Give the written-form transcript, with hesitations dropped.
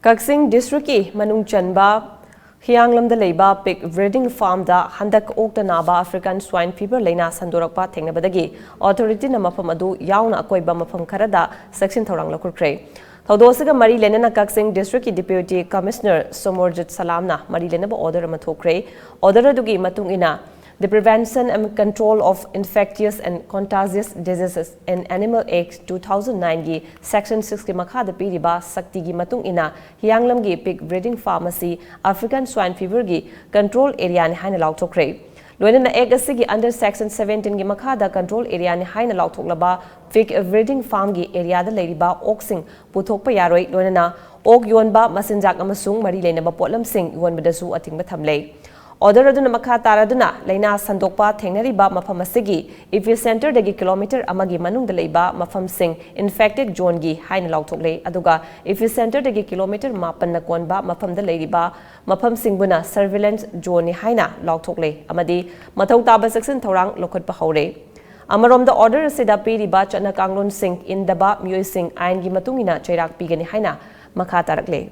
Kakching district ki manung chanba Hianglam the Leba pig breeding farm da Handak Okta Naba African swine fever Lena Sandorakle Tengnabadagi authority Namapamadu Yauna Koiba Mapam Karada section Torang local cray. Thodosaga Mari Lenana Kakching district ki deputy commissioner Somorjit Salamna Mari Lenaba order Matokre order Dugi Matungina. The Prevention and Control of Infectious and Contagious Diseases in Animal Act 2009 gi Section 6 ki makhada piriba sakti gi matung ina Hianglam gi pig breeding pharmacy African swine fever gi control area ni haina lauthokre loina egg asigi under Section 17 gi makhada control area ni haina lauthoklaba pig breeding farm gi area da leiriba oksing puthokpa yaroi loina ok yonba masinjak amasung mari leinaba potlam sing yonbadasu atingba thamlei Order aduna makha taraduna Lena Sandokpa Tengnariba Mafam Asigi Epicenter dagi kilometer amagi manung dalaiba Mafam Sing infected zone gi haina lautokle aduga Epicenter dagi kilometer mapan nakonba Mafam dalairiba Mafam Singbuna surveillance zone ni haina lautokle amadi mathau taba section thorang lokotpa haure Amarom the order sida piriba chana kanglon sing in daba myoy sing ain gi matungina chairak pigani haina makha tarakle